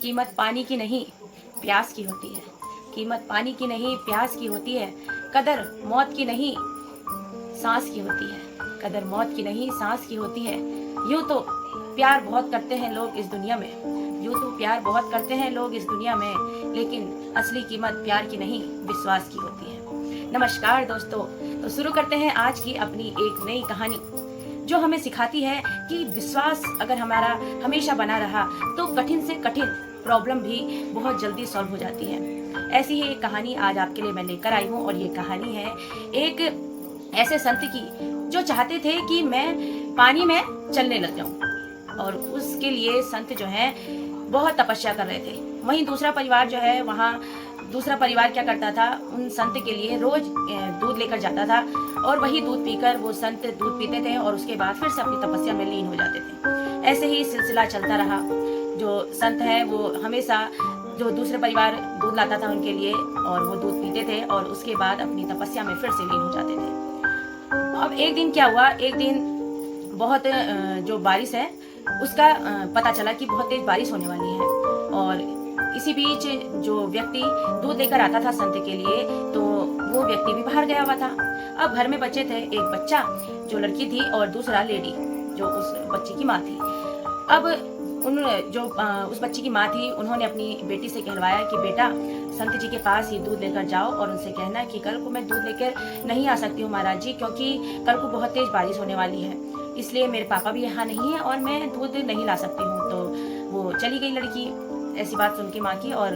कीमत पानी की नहीं प्यास की होती है। कीमत पानी की नहीं प्यास की होती है। कदर मौत की नहीं सांस की होती है। कदर मौत की नहीं सांस की होती है। यूं तो प्यार बहुत करते हैं लोग इस दुनिया में। यूं तो प्यार बहुत करते हैं लोग इस दुनिया में, लेकिन असली कीमत प्यार की नहीं विश्वास की होती है। नमस्कार दोस्तों, तो शुरू करते हैं आज की अपनी एक नई कहानी, जो हमें सिखाती है कि विश्वास अगर हमारा हमेशा बना रहा तो कठिन से कठिन प्रॉब्लम भी बहुत जल्दी सॉल्व हो जाती है। ऐसी ही एक कहानी आज आपके लिए मैं लेकर आई हूँ, और ये कहानी है एक ऐसे संत की जो चाहते थे कि मैं पानी में चलने लग जाऊं, और उसके लिए संत जो है बहुत तपस्या कर रहे थे। वहीं दूसरा परिवार जो है, वहाँ दूसरा परिवार क्या करता था, उन संत के लिए रोज दूध लेकर जाता था, और वही दूध पीकर वो संत दूध पीते थे और उसके बाद फिर से अपनी तपस्या में लीन हो जाते थे। ऐसे ही सिलसिला चलता रहा। जो संत है वो हमेशा जो दूसरे परिवार दूध लाता था उनके लिए, और वो दूध पीते थे और उसके बाद अपनी तपस्या में फिर से लीन हो जाते थे। अब एक दिन क्या हुआ, एक दिन बहुत जो बारिश है उसका पता चला कि बहुत तेज बारिश होने वाली है, और इसी बीच जो व्यक्ति दूध लेकर आता था संत के लिए, तो वो व्यक्ति भी बाहर गया हुआ था। अब घर में बच्चे थे, एक बच्चा जो लड़की थी और दूसरा लेडी जो उस बच्ची की माँ थी। अब उस बच्ची की माँ थी, उन्होंने अपनी बेटी से कहलवाया कि बेटा संत जी के पास ही दूध लेकर जाओ और उनसे कहना कि कल को मैं दूध लेकर नहीं आ सकती हूँ महाराज जी, क्योंकि कल को बहुत तेज बारिश होने वाली है, इसलिए मेरे पापा भी यहाँ नहीं है और मैं दूध नहीं ला सकती हूँ। तो वो चली गई लड़की ऐसी बात सुन के माँ की, और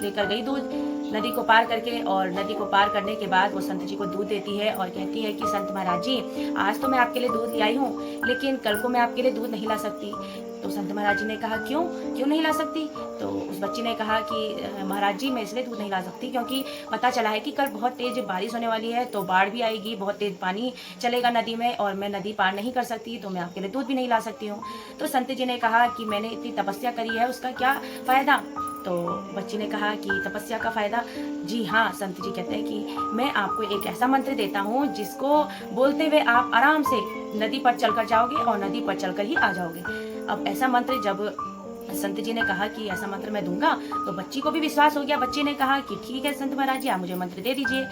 लेकर गई दूध नदी को पार करके। और नदी को पार करने के बाद वो संत जी को दूध देती है और कहती है कि संत महाराज जी, आज तो मैं आपके लिए दूध ले आई हूँ, लेकिन कल को मैं आपके लिए दूध नहीं ला सकती। तो संत महाराज जी ने कहा क्यों नहीं ला सकती? तो उस बच्ची ने कहा कि महाराज जी, मैं इसलिए दूध नहीं ला सकती क्योंकि पता चला है कि कल बहुत तेज बारिश होने वाली है, तो बाढ़ भी आएगी, बहुत तेज पानी चलेगा नदी में, और मैं नदी पार नहीं कर सकती, तो मैं आपके लिए दूध भी नहीं ला सकती हूँ। तो संत जी ने कहा कि मैंने इतनी तपस्या करी है, उसका क्या फायदा? तो बच्ची ने कहा कि तपस्या का फायदा? जी हाँ, संत जी कहते हैं कि मैं आपको एक ऐसा मंत्र देता हूँ जिसको बोलते हुए आप आराम से नदी पर चलकर जाओगे और नदी पर चलकर ही आ जाओगे। अब ऐसा मंत्र जब संत जी ने कहा कि ऐसा मंत्र मैं दूंगा, तो बच्ची को भी विश्वास हो गया। बच्ची ने कहा कि ठीक है संत महाराज जी, आप मुझे मंत्र दे दीजिए।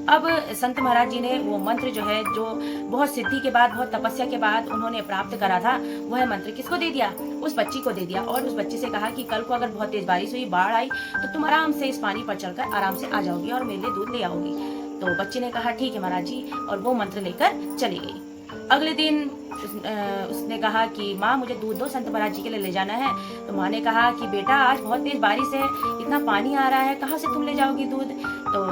अब संत महाराज जी ने वो मंत्र जो है, जो बहुत सिद्धि के बाद, बहुत तपस्या के बाद उन्होंने प्राप्त करा था, वह मंत्र किसको दे दिया? उस बच्ची को दे दिया। और उस बच्ची से कहा कि कल को अगर बहुत तेज बारिश हुई, बाढ़ आई, तो तुम आराम से इस पानी पर चलकर आराम से आ जाओगी और मेरे लिए दूध ले आओगी। तो बच्ची ने कहा ठीक है महाराज जी, और वो मंत्र लेकर चली गई। अगले दिन उसने कहा कि माँ, मुझे दूध दो, संत महाराज जी के लिए ले जाना है। तो माँ ने कहा कि बेटा, आज बहुत तेज बारिश है, इतना पानी आ रहा है, कहाँ से तुम ले जाओगी दूध? तो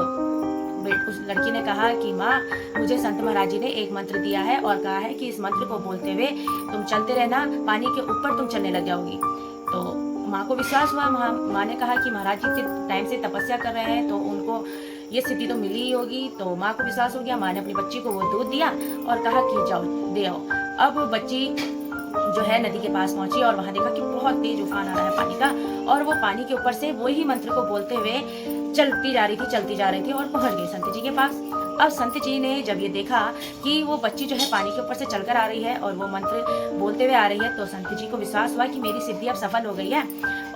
उस लड़की ने कहा कि माँ, मुझे संत महाराज जी ने एक मंत्र दिया है और कहा है कि इस मंत्र को बोलते हुए तुम चलते रहना, पानी के ऊपर तुम चलने लग जाओगी। तो माँ को विश्वास हुआ। माँ ने कहा कि महाराज जी इतने टाइम से तपस्या कर रहे हैं, तो उनको ये स्थिति तो मिली ही होगी। तो माँ को विश्वास हो गया। माँ ने अपनी बच्ची को वो दूध दिया और कहा कि जाओ दे आओ। अब बच्ची जो है नदी के पास पहुंची और वहां देखा कि बहुत तेज उफान आ रहा है पानी का, और वो पानी के ऊपर से वही मंत्र को बोलते हुए चलती जा रही थी और पहुंच गई संत जी के पास। अब संत जी ने जब ये देखा कि वो बच्ची जो है पानी के ऊपर से चलकर आ रही है और वो मंत्र बोलते हुए आ रही है, तो संत जी को विश्वास हुआ कि मेरी सिद्धि अब सफल हो गई है।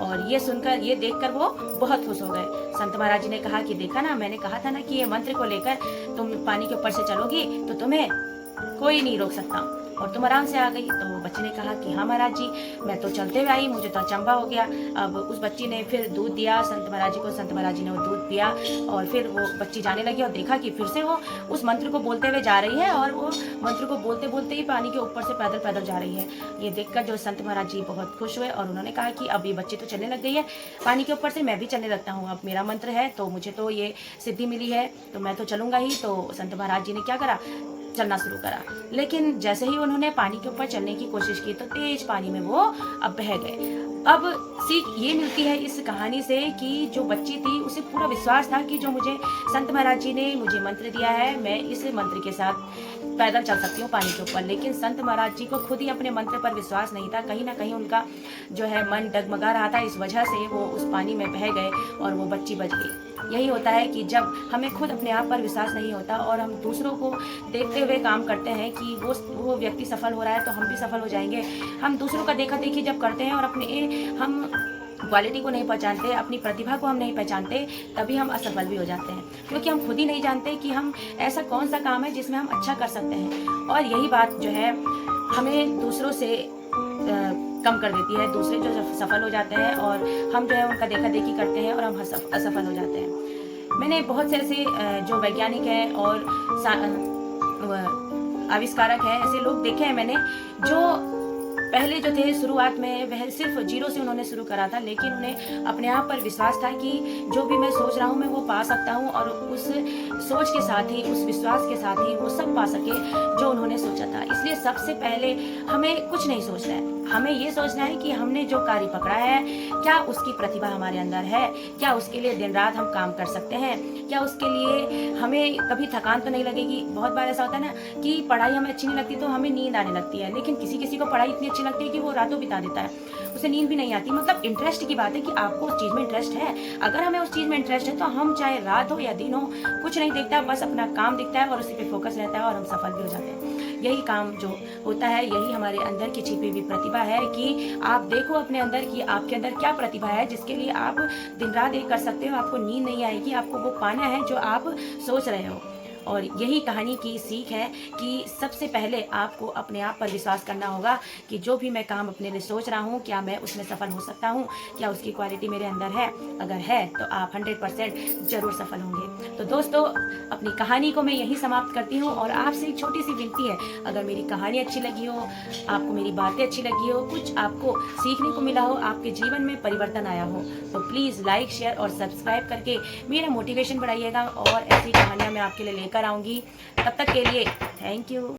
और ये सुनकर, ये देखकर वो बहुत खुश हो गए। संत महाराज जी ने कहा कि देखा ना, मैंने कहा था ना कि ये मंत्र को लेकर तुम पानी के ऊपर से चलोगी तो तुम्हें कोई नहीं रोक सकता, और तुम आराम से आ गई। तो बच्ची ने कहा कि हाँ महाराज जी, मैं तो चलते हुए आई, मुझे तो अचंभा हो गया। अब उस बच्ची ने फिर दूध दिया संत महाराज जी को, संत महाराज जी ने वो दूध पिया, और फिर वो बच्ची जाने लगी और देखा कि फिर से वो उस मंत्र को बोलते हुए जा रही है, और वो मंत्र को बोलते बोलते ही पानी के ऊपर से पैदल पैदल जा रही है। ये देखकर जो संत महाराज जी बहुत खुश हुए, और उन्होंने कहा कि अब ये बच्ची तो चलने लग गई है पानी के ऊपर से, मैं भी चलने लगता हूँ, अब मेरा मंत्र है तो मुझे तो ये सिद्धि मिली है, तो मैं तो चलूंगा ही। तो संत महाराज जी ने क्या करा, चलना शुरू करा। लेकिन जैसे ही उन्होंने पानी के ऊपर चलने की कोशिश की, तो तेज पानी में वो अब बह गए। अब सीख ये मिलती है इस कहानी से कि जो बच्ची थी उसे पूरा विश्वास था कि जो मुझे संत महाराज जी ने मुझे मंत्र दिया है, मैं इस मंत्र के साथ पैदल चल सकती हूँ पानी के ऊपर। लेकिन संत महाराज जी को खुद ही अपने मंत्र पर विश्वास नहीं था, कहीं ना कहीं उनका जो है मन डगमगा रहा था, इस वजह से वो उस पानी में बह गए और वो बच्ची बच गई। यही होता है कि जब हमें खुद अपने आप पर विश्वास नहीं होता और हम दूसरों को देखते हुए काम करते हैं कि वो व्यक्ति सफल हो रहा है तो हम भी सफल हो जाएंगे, हम दूसरों का देखा देखी जब करते हैं और अपने हम क्वालिटी को नहीं पहचानते, अपनी प्रतिभा को हम नहीं पहचानते, तभी हम असफल भी हो जाते हैं, क्योंकि हम खुद ही नहीं जानते कि हम ऐसा कौन सा काम है जिसमें हम अच्छा कर सकते हैं। और यही बात जो है हमें दूसरों से कम कर देती है। दूसरे जो सफल हो जाते हैं और हम जो है उनका देखा देखी करते हैं और हम असफल हो जाते हैं। मैंने बहुत से ऐसे जो वैज्ञानिक हैं और आविष्कारक हैं, ऐसे लोग देखे हैं मैंने, जो पहले जो थे शुरुआत में वह सिर्फ 0 से उन्होंने शुरू करा था, लेकिन उन्हें अपने आप पर विश्वास था कि जो भी मैं सोच रहा हूँ मैं वो पा सकता हूँ, और उस सोच के साथ ही, उस विश्वास के साथ ही वो सब पा सके जो उन्होंने सोचा था। इसलिए सबसे पहले हमें कुछ नहीं सोचना है, हमें ये सोचना है कि हमने जो कार्य पकड़ा है क्या उसकी प्रतिभा हमारे अंदर है, क्या उसके लिए दिन रात हम काम कर सकते हैं, क्या उसके लिए हमें कभी थकान तो नहीं लगेगी। बहुत बार ऐसा होता है ना कि पढ़ाई हमें अच्छी नहीं लगती तो हमें नींद आने लगती है, लेकिन किसी किसी को पढ़ाई इतनी अच्छी लगती है कि वो रातों बिता देता है, उसे नींद भी नहीं आती। मतलब इंटरेस्ट की बात है कि आपको उस चीज़ में इंटरेस्ट है। अगर हमें उस चीज़ में इंटरेस्ट है तो हम चाहे रात हो या दिन हो कुछ नहीं दिखता है, बस अपना काम दिखता है और उसी पे फोकस रहता है और हम सफल भी हो जाते हैं। यही काम जो होता है, यही हमारे अंदर की छिपी हुई प्रतिभा है कि आप देखो अपने अंदर कि आपके अंदर क्या प्रतिभा है जिसके लिए आप दिन रात एक कर सकते हो, आपको नींद नहीं आएगी, आपको वो पाना है जो आप सोच रहे हो। और यही कहानी की सीख है कि सबसे पहले आपको अपने आप पर विश्वास करना होगा कि जो भी मैं काम अपने लिए सोच रहा हूँ क्या मैं उसमें सफल हो सकता हूँ, क्या उसकी क्वालिटी मेरे अंदर है। अगर है तो आप 100% जरूर सफल होंगे। तो दोस्तों, अपनी कहानी को मैं यही समाप्त करती हूँ और आपसे एक छोटी सी विनती है, अगर मेरी कहानी अच्छी लगी हो, आपको मेरी बातें अच्छी लगी हो, कुछ आपको सीखने को मिला हो, आपके जीवन में परिवर्तन आया हो, तो प्लीज़ लाइक, शेयर और सब्सक्राइब करके मेरा मोटिवेशन बढ़ाइएगा और ऐसी कहानियाँ मैं आपके लिए लेकर आऊँगी। तब तक के लिए थैंक यू।